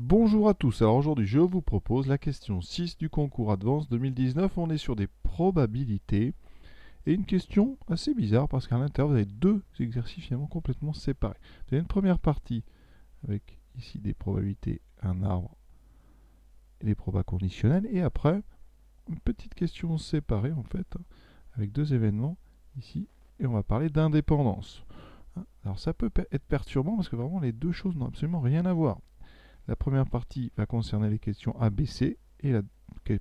Bonjour à tous, alors aujourd'hui je vous propose la question 6 du concours Advance 2019. On est sur des probabilités et une question assez bizarre parce qu'à l'intérieur vous avez deux exercices finalement complètement séparés. Vous avez une première partie avec ici des probabilités, un arbre et des probas conditionnels, et après une petite question séparée en fait avec deux événements ici, et on va parler d'indépendance. Alors ça peut être perturbant parce que vraiment les deux choses n'ont absolument rien à voir. La première partie va concerner les questions A, B, C, et la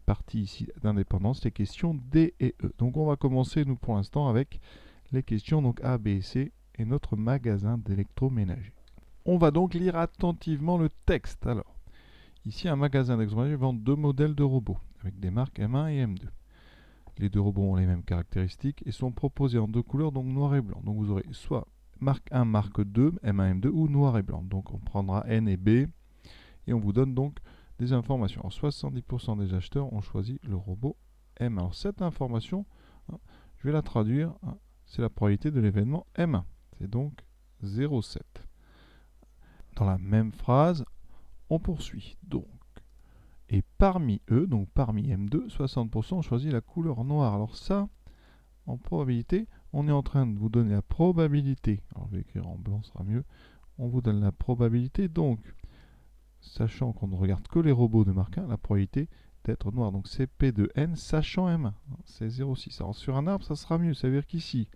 partie ici d'indépendance, les questions D et E. Donc on va commencer, nous, pour l'instant, avec les questions donc A, B et C et notre magasin d'électroménager. On va donc lire attentivement le texte. Alors, ici, un magasin d'électroménager vend deux modèles de robots, avec des marques M1 et M2. Les deux robots ont les mêmes caractéristiques et sont proposés en deux couleurs, donc noir et blanc. Donc vous aurez soit marque 1, marque 2, M1, M2, ou noir et blanc. Donc on prendra N et B, et on vous donne donc des informations. Alors 70% des acheteurs ont choisi le robot M1. Alors cette information, je vais la traduire, c'est la probabilité de l'événement M1. C'est donc 0,7. Dans la même phrase, on poursuit. Donc, et parmi eux, donc parmi M2, 60% ont choisi la couleur noire. Alors ça, en probabilité, on est en train de vous donner la probabilité. Alors je vais écrire en blanc, ce sera mieux. On vous donne la probabilité, donc sachant qu'on ne regarde que les robots de marque 1, la probabilité d'être noir. Donc c'est P de N, sachant M1, c'est 0,6. Alors sur un arbre, ça sera mieux. Ça veut dire qu'ici,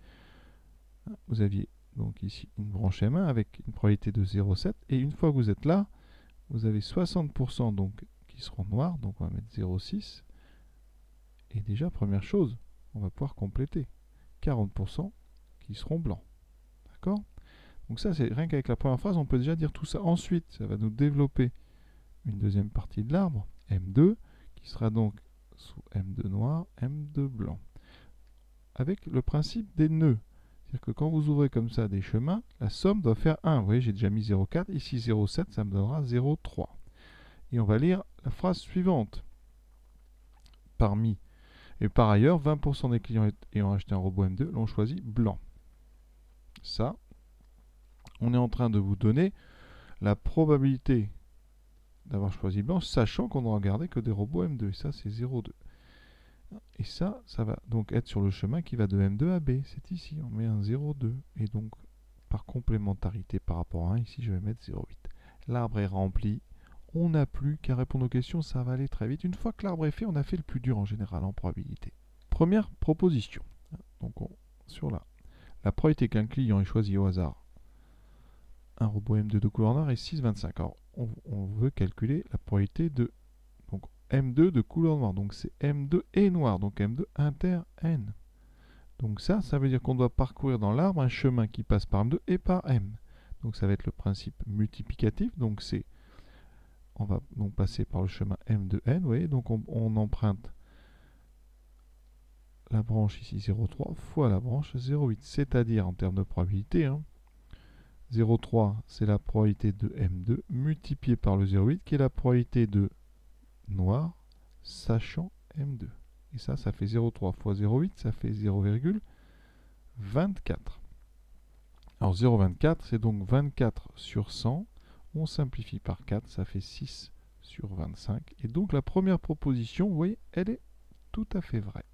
vous aviez donc ici une branche M1 avec une probabilité de 0,7. Et une fois que vous êtes là, vous avez 60% donc qui seront noirs. Donc on va mettre 0,6. Et déjà, première chose, on va pouvoir compléter. 40% qui seront blancs. D'accord? Donc ça, c'est rien qu'avec la première phrase, on peut déjà dire tout ça. Ensuite, ça va nous développer une deuxième partie de l'arbre, M2, qui sera donc sous M2 noir, M2 blanc. Avec le principe des nœuds. C'est-à-dire que quand vous ouvrez comme ça des chemins, la somme doit faire 1. Vous voyez, j'ai déjà mis 0,4. Ici, 0,7, ça me donnera 0,3. Et on va lire la phrase suivante. Parmi et par ailleurs, 20% des clients ayant acheté un robot M2 l'ont choisi blanc. Ça, on est en train de vous donner la probabilité d'avoir choisi blanc, sachant qu'on n'aura regardé que des robots M2. Et ça, c'est 0,2. Et ça va donc être sur le chemin qui va de M2 à B. C'est ici, on met un 0,2. Et donc, par complémentarité par rapport à 1, ici, je vais mettre 0,8. L'arbre est rempli. On n'a plus qu'à répondre aux questions, ça va aller très vite. Une fois que l'arbre est fait, on a fait le plus dur en général en probabilité. Première proposition. Donc, sur la probabilité qu'un client ait choisi au hasard un robot M2 de couleur noire est 6,25. Alors, on veut calculer la probabilité de donc M2 de couleur noire. Donc c'est M2 et noir. Donc M2 inter N. Donc ça veut dire qu'on doit parcourir dans l'arbre un chemin qui passe par M2 et par M. Donc ça va être le principe multiplicatif. Donc on va donc passer par le chemin M2N. Vous voyez, donc on emprunte la branche ici 0,3 fois la branche 0,8. C'est-à-dire en termes de probabilité, 0,3 c'est la probabilité de M2 multiplié par le 0,8 qui est la probabilité de noir sachant M2. Et ça fait 0,3 fois 0,8, ça fait 0,24. Alors 0,24, c'est donc 24 sur 100. On simplifie par 4, ça fait 6 sur 25. Et donc la première proposition, vous voyez, elle est tout à fait vraie.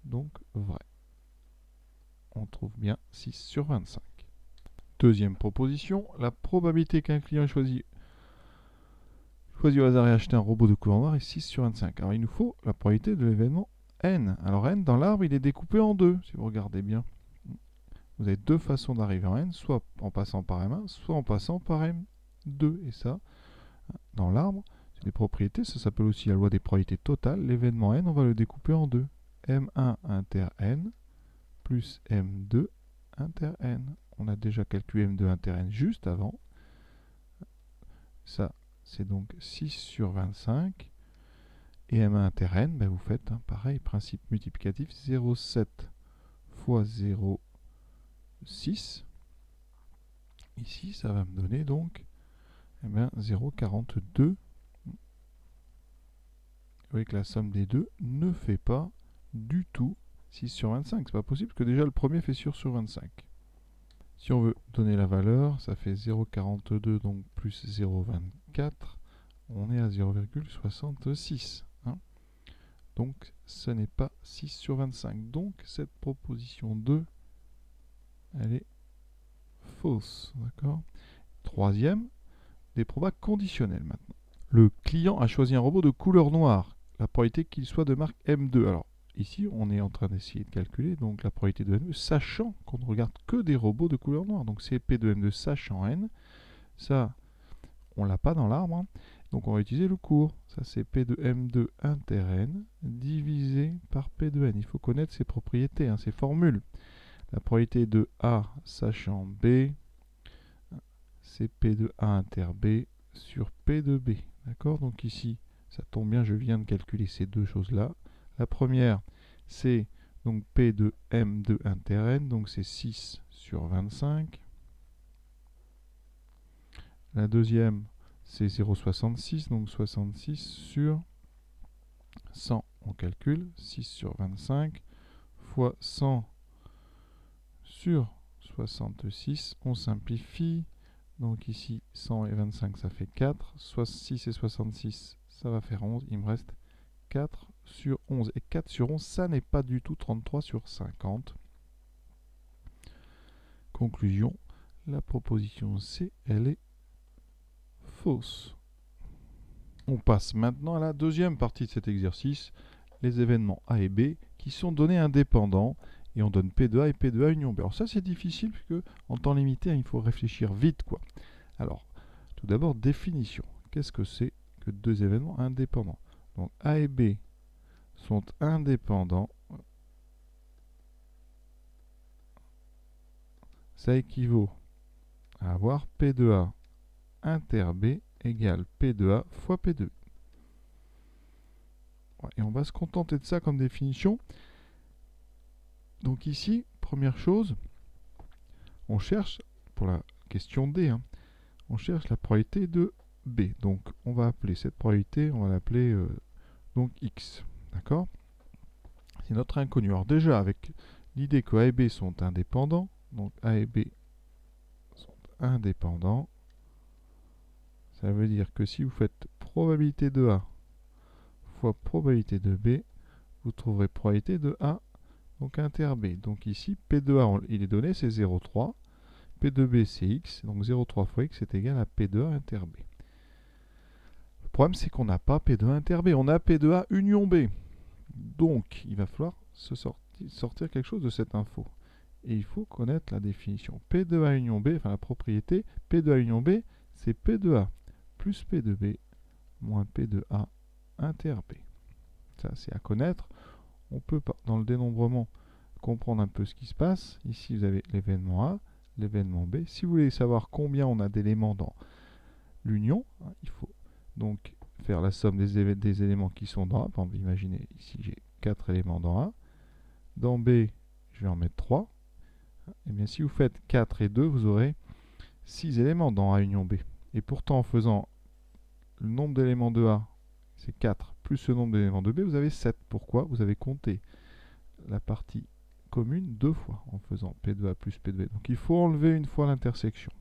Donc vrai. On trouve bien 6 sur 25. Deuxième proposition, la probabilité qu'un client choisit au hasard et acheter un robot de couleur noire est 6 sur 25. Alors il nous faut la probabilité de l'événement N. Alors N, dans l'arbre, il est découpé en deux, si vous regardez bien. Vous avez deux façons d'arriver en N, soit en passant par M1, soit en passant par M2. Et ça, dans l'arbre, c'est des propriétés, ça s'appelle aussi la loi des probabilités totales. L'événement N, on va le découper en deux. M1 inter N plus M2 inter N. On a déjà calculé M2 inter N juste avant. Ça, c'est donc 6 sur 25. Et M1 inter N, ben vous faites pareil, principe multiplicatif, 0,7 fois 0,6. Ici, ça va me donner donc 0,42. Vous voyez que la somme des deux ne fait pas du tout 6 sur 25. C'est pas possible parce que déjà le premier fait sur 25. Si on veut donner la valeur, ça fait 0,42 donc plus 0,24. on est à 0,66. Hein. Donc, ce n'est pas 6 sur 25. Donc, cette proposition 2, elle est fausse. D'accord. Troisième, des probas conditionnels maintenant. Le client a choisi un robot de couleur noire. La probabilité qu'il soit de marque M2. Alors, ici, on est en train d'essayer de calculer donc la probabilité de M2, sachant qu'on ne regarde que des robots de couleur noire. Donc, c'est P de M2 sachant N. Ça, on ne l'a pas dans l'arbre. Hein. Donc, on va utiliser le cours. Ça, c'est P de M2 inter N divisé par P de N. Il faut connaître ses propriétés, hein, ses formules. La probabilité de A sachant B, c'est P de A inter B sur P de B. D'accord. Donc ici, ça tombe bien, je viens de calculer ces deux choses-là. La première, c'est donc P de M de inter N, donc c'est 6 sur 25. La deuxième, c'est 0,66, donc 66 sur 100. On calcule 6 sur 25 fois 100 sur 66. On simplifie. Donc ici, 100 et 25, ça fait 4. 6 et 66, ça va faire 11. Il me reste 4 sur 11. Et 4 sur 11, ça n'est pas du tout 33 sur 50. Conclusion, la proposition C, elle est fausse. On passe maintenant à la deuxième partie de cet exercice, les événements A et B qui sont donnés indépendants. Et on donne P de A et P de A union B. Alors ça, c'est difficile puisque en temps limité, il faut réfléchir vite, quoi. Alors, tout d'abord, définition. Qu'est-ce que c'est que deux événements indépendants? Donc A et B sont indépendants. Ça équivaut à avoir P de A inter B égale P de A fois P de B. Et on va se contenter de ça comme définition. Donc ici, première chose, on cherche, pour la question D, hein, on cherche la probabilité de B. Donc on va appeler cette probabilité, on va l'appeler donc X. D'accord? C'est notre inconnu. Alors déjà, avec l'idée que A et B sont indépendants, donc A et B sont indépendants, ça veut dire que si vous faites probabilité de A fois probabilité de B, vous trouverez probabilité de A, donc inter B. Donc ici, P de A, il est donné, c'est 0,3. P de B, c'est X. Donc 0,3 fois X est égal à P de A inter B. Le problème, c'est qu'on n'a pas P de A inter B. On a P de A union B. Donc, il va falloir sortir quelque chose de cette info. Et il faut connaître la définition. P de A union B, enfin la propriété, P de A union B, c'est P de A plus P de B moins P de A inter B. Ça, c'est à connaître. On peut, dans le dénombrement, comprendre un peu ce qui se passe. Ici, vous avez l'événement A, l'événement B. Si vous voulez savoir combien on a d'éléments dans l'union, il faut donc faire la somme des éléments qui sont dans A. Par exemple, imaginez, ici, j'ai 4 éléments dans A. Dans B, je vais en mettre 3. Et bien, si vous faites 4 et 2, vous aurez 6 éléments dans A union B. Et pourtant, en faisant le nombre d'éléments de A, c'est 4, plus le nombre d'éléments de B, vous avez 7. Pourquoi? Vous avez compté la partie commune deux fois, en faisant P de A plus P de B. Donc il faut enlever une fois l'intersection.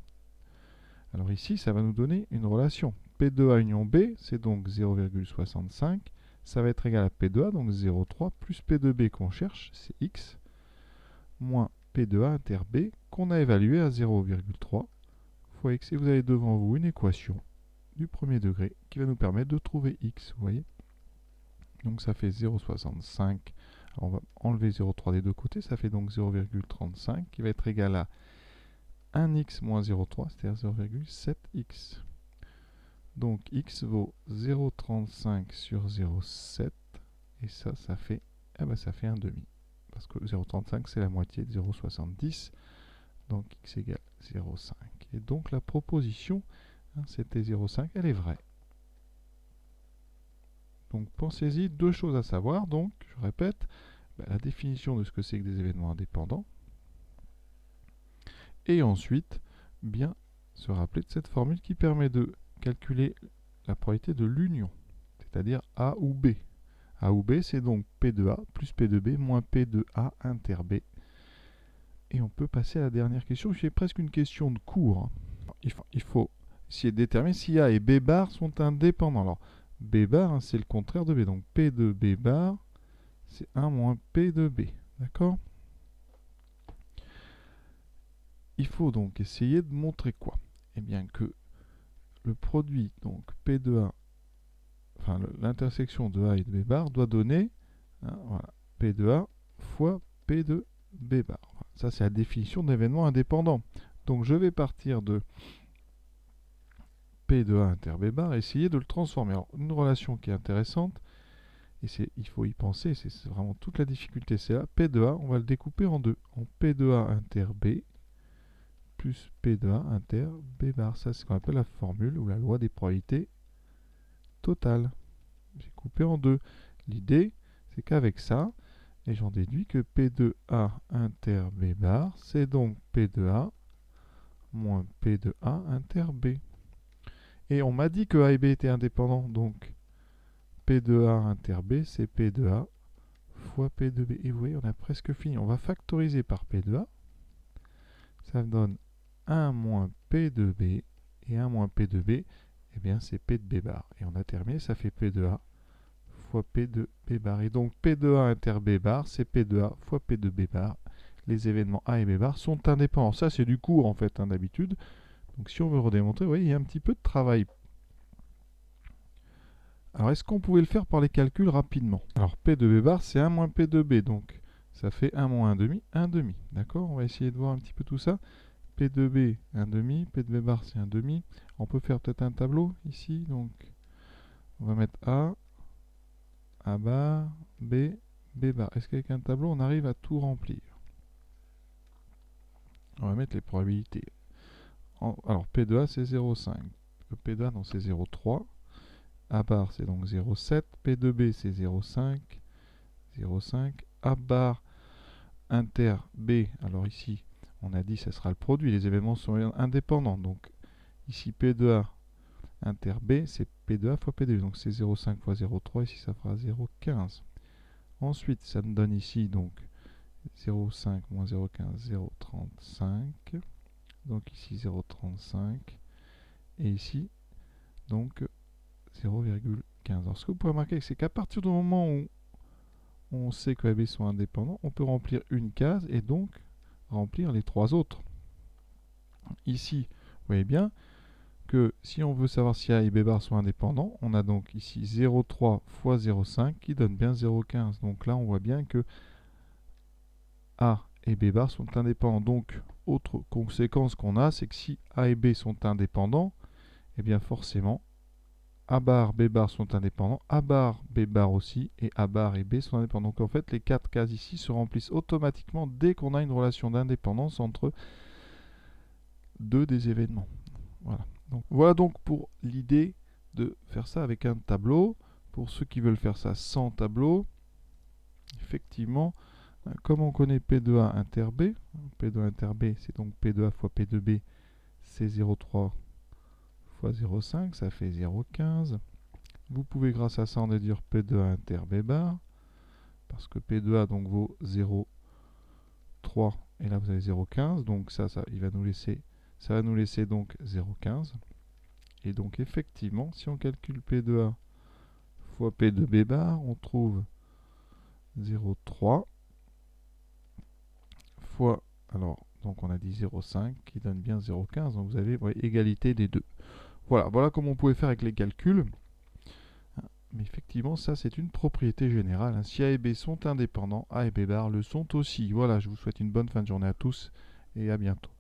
Alors ici, ça va nous donner une relation. P de A union B, c'est donc 0,65. Ça va être égal à P de A, donc 0,3, plus P de B qu'on cherche, c'est X, moins P de A inter B, qu'on a évalué à 0,3 fois X. Et vous avez devant vous une équation du premier degré qui va nous permettre de trouver X, vous voyez. Donc ça fait 0,65. On va enlever 0,3 des deux côtés, ça fait donc 0,35 qui va être égal à 1x moins 0,3, c'est-à-dire 0,7x. Donc x vaut 0,35 sur 0,7 et ça fait, ça fait un demi. Parce que 0,35 c'est la moitié de 0,70, donc x égale 0,5. Et donc la proposition, c'était 0,5, elle est vraie. Donc pensez-y, deux choses à savoir. Donc, je répète, la définition de ce que c'est que des événements indépendants. Et ensuite, bien se rappeler de cette formule qui permet de calculer la probabilité de l'union, c'est-à-dire A ou B. A ou B, c'est donc P de A plus P de B moins P de A inter B. Et on peut passer à la dernière question, qui est presque une question de cours. Il faut déterminer si A et B bar sont indépendants. Alors, B bar, hein, c'est le contraire de B. Donc, P de B bar, c'est 1 moins P de B. D'accord? Il faut donc essayer de montrer quoi? Eh bien que le produit, donc P de A, enfin l'intersection de A et de B bar doit donner, hein, voilà, P de A fois P de B bar. Voilà, ça, c'est la définition d'événements indépendants. Donc, je vais partir de P de A inter B bar et essayer de le transformer. Alors, une relation qui est intéressante, et il faut y penser, c'est vraiment toute la difficulté, c'est là, P de A, on va le découper en deux, en P de A inter B plus P de A inter B bar. Ça, c'est ce qu'on appelle la formule ou la loi des probabilités totales. J'ai coupé en deux. L'idée, c'est qu'avec ça, et j'en déduis que P de A inter B bar, c'est donc P de A moins P de A inter B. Et on m'a dit que A et B étaient indépendants, donc P de A inter B, c'est P de A fois P de B. Et vous voyez, on a presque fini. On va factoriser par P de A. Ça me donne 1 moins P de B. Et 1 moins P de B, eh bien c'est P de B bar. Et on a terminé, ça fait P de A fois P de B bar. Et donc P de A inter B bar, c'est P de A fois P de B bar. Les événements A et B bar sont indépendants. Ça, c'est du cours, en fait, hein, d'habitude. Donc si on veut redémontrer, vous voyez, il y a un petit peu de travail. Alors, est-ce qu'on pouvait le faire par les calculs rapidement? Alors, P de B bar, c'est 1 moins P de B. Donc, ça fait 1 moins 1 demi, 1 demi. D'accord? On va essayer de voir un petit peu tout ça. P de B, 1 demi. P de B bar, c'est 1 demi. On peut faire peut-être un tableau ici. Donc, on va mettre A bar, B, B bar. Est-ce qu'avec un tableau, on arrive à tout remplir? On va mettre les probabilités. Alors, P de A, c'est 0,5. P de A, non, c'est 0,3. A bar, c'est donc 0,7. P de B, c'est 0,5. 0,5. A bar inter B, alors ici, on a dit que ce sera le produit. Les événements sont indépendants. Donc, ici, P de A inter B, c'est P de A fois P de B. Donc, c'est 0,5 fois 0,3. Ici, ça fera 0,15. Ensuite, ça me donne ici, donc, 0,5 moins 0,15, 0,35. Donc, ici, 0,35. Et ici, donc, 0,15. Alors, ce que vous pouvez remarquer, c'est qu'à partir du moment où on sait que AB sont indépendants, on peut remplir une case et donc remplir les trois autres. Ici, vous voyez bien que si on veut savoir si A et B bar sont indépendants, on a donc ici 0,3 fois 0,5 qui donne bien 0,15. Donc là, on voit bien que A et B bar sont indépendants. Donc, autre conséquence qu'on a, c'est que si A et B sont indépendants, eh bien forcément, A bar, B bar sont indépendants, A bar, B bar aussi, et A bar et B sont indépendants. Donc en fait, les quatre cases ici se remplissent automatiquement dès qu'on a une relation d'indépendance entre deux des événements. Voilà donc pour l'idée de faire ça avec un tableau. Pour ceux qui veulent faire ça sans tableau, effectivement, comme on connaît P de A inter B, P de A inter B, c'est donc P de A fois P de B, c'est 0,3 fois 0,5, ça fait 0,15. Vous pouvez grâce à ça en déduire P de A inter B bar, parce que P de A donc vaut 0,3 et là vous avez 0,15, donc ça va nous laisser donc 0,15. Et donc effectivement, si on calcule P de A fois P de B bar, on trouve 0,3 fois, alors donc on a dit 0,5 qui donne bien 0,15, donc vous avez égalité des deux. Voilà comment on pouvait faire avec les calculs. Mais effectivement, ça c'est une propriété générale. Hein. Si A et B sont indépendants, A et B bar le sont aussi. Voilà, je vous souhaite une bonne fin de journée à tous et à bientôt.